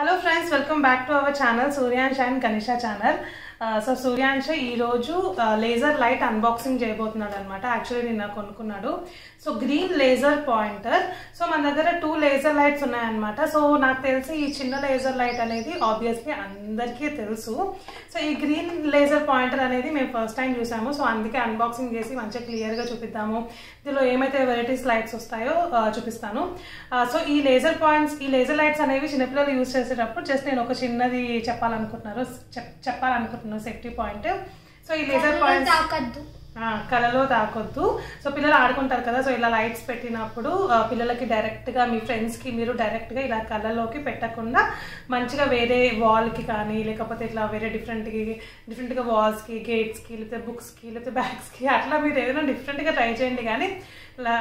Hello friends, welcome back to our channel Suryansh and Kanisha channel. So Suryansh ఈరోజు laser light unboxing చేయబోతున్నాడు అనమాట. Actually నిన్న కొనుక్కున్నాడు. So green laser pointer. So మన దగ్గర 2 లేజర్ లైట్స్ ఉన్నాయన్నమాట. సో నాకు తెలిసి ఈ చిన్న లేజర్ లైట్ అనేది ఆబ్వియస్లీ అందరికీ తెలుసు. సో ఈ గ్రీన్ లేజర్ పాయింటర్ అనేది మేము ఫస్ట్ టైం చూసాము. సో అందుకే అన్బాక్సింగ్ చేసి మంచిగా క్లియర్గా చూపిద్దాము. ఇందులో ఏమైతే వెరైటీస్ లైట్స్ వస్తాయో చూపిస్తాను. సో ఈ లేజర్ లైట్స్ అనేవి చిన్నపిల్లలు యూజ్ చేసేటప్పుడు జస్ట్ నేను ఒక చిన్నది చెప్పాలనుకుంటున్నాను సేఫ్టీ పాయింట్. సో ఈ లేజర్ పాయింట్స్ కళ్ళలో తాకొద్దు. సో పిల్లలు ఆడుకుంటారు కదా, సో ఇలా లైట్స్ పెట్టినప్పుడు పిల్లలకి డైరెక్ట్గా మీ ఫ్రెండ్స్కి మీరు డైరెక్ట్గా ఇలా కళ్ళలోకి పెట్టకుండా మంచిగా వేరే వాల్కి కానీ లేకపోతే ఇట్లా వేరే డిఫరెంట్గా వాల్స్కి, గేట్స్కి, లేకపోతే బుక్స్కి, లేకపోతే బ్యాగ్స్కి అట్లా మీరు ఏదైనా డిఫరెంట్గా ట్రై చేయండి. కానీ ఇలా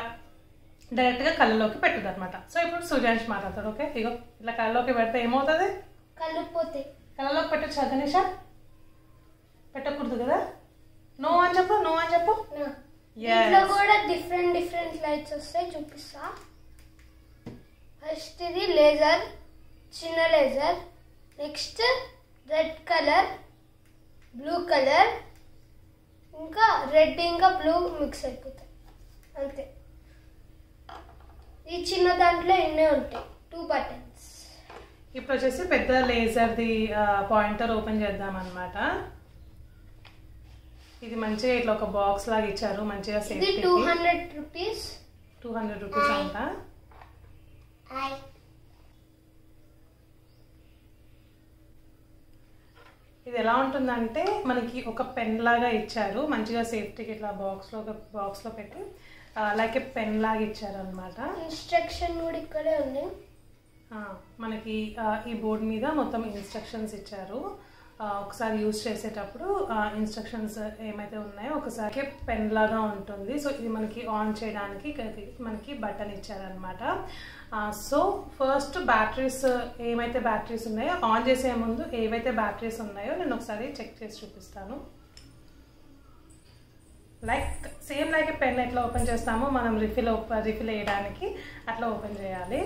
డైరెక్ట్గా కళ్ళలోకి పెట్టదు అనమాట. సో ఇప్పుడు సూర్యాంశ్ మాట్లాడతాడు. ఓకే, ఇగో ఇలా కళ్ళలోకి పెడితే ఏమవుతుంది? కళ్ళలోకి పెట్టచ్చు గణేష? పెట్టకూడదు కదా? నో అని చెప్పు. ఇంట్లో కూడా డిఫరెంట్ లైట్స్ వస్తాయి, చూపిస్తా. ఫస్ట్ ఇది లేజర్, చిన్న laser. Next red colour, blue colour, ఇంకా రెడ్ ఇంకా బ్లూ మిక్స్ అయిపోతాయి అంతే. ఈ చిన్న దాంట్లో ఎన్నే ఉంటాయి, 2 బటన్స్. ఇప్పుడు వచ్చేసి పెద్ద లేజర్ది పాయింటర్ ఓపెన్ చేద్దాం అనమాట. ఇది మంచిగా ఇట్లా ఒక బాక్స్ లాగా ఇచ్చారు, మంచిగా సేఫ్టీ. 200 రూపీస్. 200 రూపీస్ అంట. ఇది ఎలా ఉంటుందంటే మనకి ఒక పెన్ లాగా ఇచ్చారు, మంచిగా సేఫ్టీకి ఇట్లా బాక్స్లో పెట్టి లైక్ ఏ పెన్ లాగా ఇచ్చారు అనమాట. ఇన్స్ట్రక్షన్ కూడా ఇక్కడే ఉంది. మనకి ఈ బోర్డు మీద మొత్తం ఇన్స్ట్రక్షన్స్ ఇచ్చారు. ఒకసారి యూజ్ చేసేటప్పుడు ఇన్స్ట్రక్షన్స్ ఏమైతే ఉన్నాయో ఒకసారి పెన్ లాగా ఉంటుంది. సో ఇది మనకి ఆన్ చేయడానికి మనకి బటన్ ఇచ్చారనమాట. సో ఫస్ట్ బ్యాటరీస్ ఏమైతే బ్యాటరీస్ ఉన్నాయో ఆన్ చేసే ముందు ఏవైతే బ్యాటరీస్ ఉన్నాయో నేను ఒకసారి చెక్ చేసి చూపిస్తాను. సేమ్ లైక్ పెన్ ఎట్లా ఓపెన్ చేస్తామో మనం రిఫిల్ వేయడానికి అట్లా ఓపెన్ చేయాలి.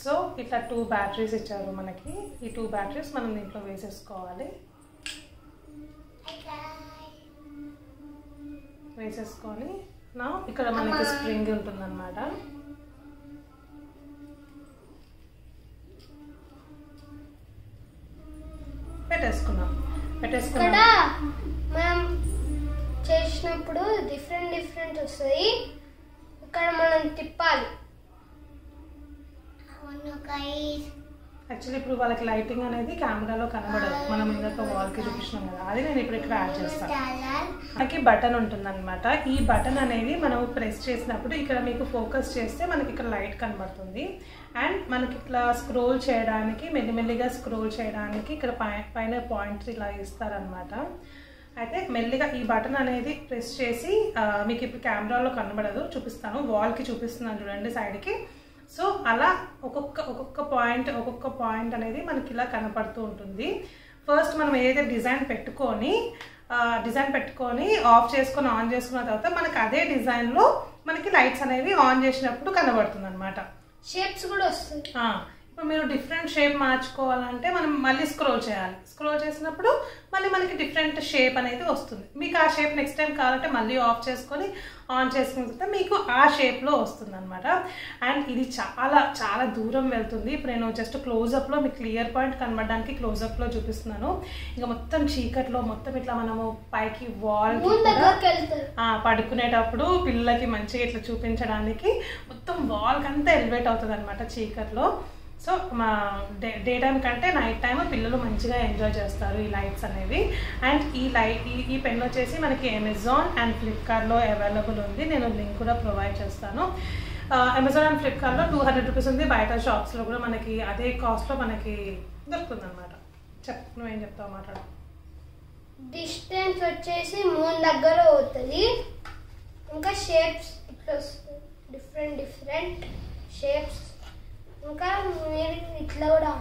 సో ఇట్లా 2 బ్యాటరీస్ ఇచ్చారు మనకి. ఈ 2 బ్యాటరీస్ మనం దీంట్లో వేసేసుకొని నా ఇక్కడ మనకి స్ప్రింగ్ ఉంటుందన్నమాట. పెట్టేసుకున్నాం. మనం చేసినప్పుడు డిఫరెంట్ వస్తాయి. ఇక్కడ మనం తిప్పాలి. యాక్చువల్లీ ఇప్పుడు వాళ్ళకి లైటింగ్ అనేది కెమెరాలో కనబడదు, మనం ఇందాక వాల్కి చూపించినాం కదా, అది నేను ఇప్పుడు ఇక్కడ యాడ్ చేస్తాను. మనకి బటన్ ఉంటుందన్నమాట. ఈ బటన్ అనేది మనం ప్రెస్ చేసినప్పుడు ఇక్కడ మీకు ఫోకస్ చేస్తే మనకి ఇక్కడ లైట్ కనబడుతుంది. అండ్ మనకి ఇట్లా స్క్రోల్ చేయడానికి, మెల్లిమెల్లిగా స్క్రోల్ చేయడానికి ఇక్కడ పైన పాయింట్స్ ఇలా ఇస్తారనమాట. అయితే మెల్లిగా ఈ బటన్ అనేది ప్రెస్ చేసి మీకు ఇప్పుడు కెమెరాలో కనబడదు, చూపిస్తాను. వాల్కి చూపిస్తున్నాను చూడండి, సైడ్కి. సో అలా ఒక్కొక్క పాయింట్ అనేది మనకి ఇలా కనపడుతూ ఉంటుంది. ఫస్ట్ మనం ఏదైతే డిజైన్ పెట్టుకొని ఆఫ్ చేసుకొని ఆన్ చేసుకున్న తర్వాత మనకి అదే డిజైన్లో మనకి లైట్స్ అనేవి ఆన్ చేసినప్పుడు కనబడుతుంది అనమాట. షేప్స్ కూడా వస్తాయి. ఇప్పుడు మీరు డిఫరెంట్ షేప్ మార్చుకోవాలంటే మనం మళ్ళీ స్క్రోల్ చేయాలి. స్క్రోల్ చేసినప్పుడు మళ్ళీ మనకి డిఫరెంట్ షేప్ అనేది వస్తుంది. మీకు ఆ షేప్ నెక్స్ట్ టైం కావాలంటే మళ్ళీ ఆఫ్ చేసుకొని ఆన్ చేసుకున్న తర్వాత మీకు ఆ షేప్లో వస్తుంది అనమాట. అండ్ ఇది చాలా దూరం వెళ్తుంది. ఇప్పుడు నేను జస్ట్ క్లోజప్లో మీకు క్లియర్ పాయింట్ కనబడడానికి క్లోజప్లో చూపిస్తున్నాను. ఇంకా మొత్తం చీకట్లో మొత్తం ఇట్లా మనము పైకి వాల్ పడుకునేటప్పుడు పిల్లలకి మంచిగా ఇట్లా చూపించడానికి మొత్తం వాల్కి అంతా ఎలివేట్ అవుతుంది అనమాట చీకట్లో. సో మా డే టైం కంటే నైట్ టైం పిల్లలు మంచిగా ఎంజాయ్ చేస్తారు ఈ లైట్స్ అనేవి. అండ్ ఈ పెన్ వచ్చేసి మనకి అమెజాన్ అండ్ ఫ్లిప్కార్ట్లో అవైలబుల్ ఉంది. నేను లింక్ కూడా ప్రొవైడ్ చేస్తాను. అమెజాన్ అండ్ ఫ్లిప్కార్ట్లో 200 రూపీస్ ఉంది. బయట షాప్స్లో కూడా మనకి అదే కాస్ట్లో మనకి దొరుకుతుంది అనమాట. నువ్వేం చెప్తావు? మాట్లాడు. డిస్టెన్స్ వచ్చేసి 3 దగ్గర అవుతుంది. ఇంకా షేప్స్ ఇట్లా వస్తాయి, డిఫరెంట్ షేప్స్. ఇంకా మీరు ఇట్లా కూడా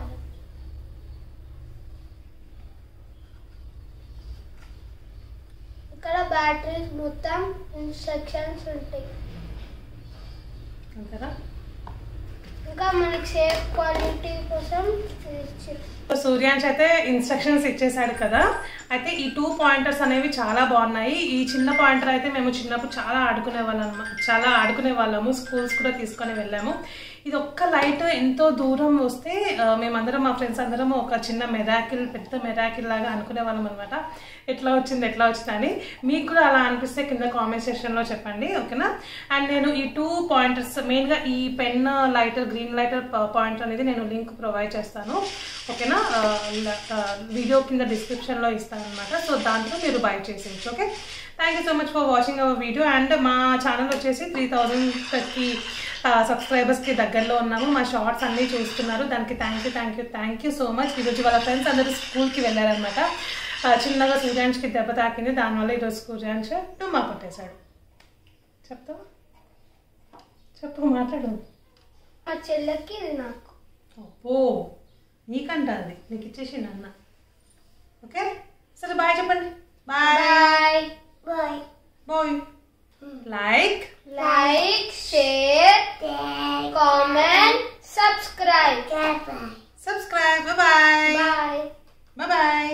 ఇక్కడ బ్యాటరీస్ మొత్తం ఇన్స్ట్రక్షన్స్ ఉంటాయి. అంతేనా? ఇంకా మనకి సేఫ్ క్వాలిటీ కోసం సూర్యాంశ్ అయితే ఇన్స్ట్రక్షన్స్ ఇచ్చేసాడు కదా. అయితే ఈ 2 పాయింటర్స్ అనేవి చాలా బాగున్నాయి. ఈ చిన్న పాయింటర్ అయితే మేము చిన్నప్పుడు చాలా ఆడుకునే వాళ్ళము. స్కూల్స్ కూడా తీసుకొని వెళ్ళాము. ఇది ఒక్క లైట్ ఎంతో దూరం వస్తే మేమందరం మా ఫ్రెండ్స్ అందరం ఒక చిన్న మెరాకిల్, పెద్ద మెరాకిల్ లాగా అనుకునే వాళ్ళం అనమాట. ఎట్లా వచ్చింది అని. మీకు కూడా అలా అనిపిస్తే కింద కామెంట్ సెక్షన్లో చెప్పండి, ఓకేనా. అండ్ నేను ఈ 2 పాయింటర్స్ మెయిన్గా ఈ pen lighter, green lighter pointer అనేది నేను లింక్ ప్రొవైడ్ చేస్తాను, ఓకేనా. వీడియో కింద డిస్క్రిప్షన్లో ఇస్తాను అనమాట. సో దాంట్లో మీరు బై చేసేయచ్చు, okay. Thank you so much for watching our video. And మా ఛానల్ వచ్చేసి 3000 సబ్స్క్రైబర్స్కి దగ్గరలో ఉన్నాము. మా షార్ట్స్ అన్నీ చూస్తున్నారు, దానికి థ్యాంక్ యూ సో మచ్. ఈరోజు వాళ్ళ ఫ్రెండ్స్ అందరూ స్కూల్కి వెళ్ళారనమాట. చిన్నగా సూర్యాంష్కి దెబ్బ తాకింది, దానివల్ల ఈరోజు సూర్యాంష్ డుమ్మా కొట్టేశాడు. చెప్పు మాట్లాడు. మా చెల్లెకి నాకు. ఓ నీకంటుంది, నీకు ఇచ్చేసి అన్న, ఓకే. సరే బాయ్ చెప్పండి. Bye bye bye. Like share comment subscribe. Bye bye bye bye.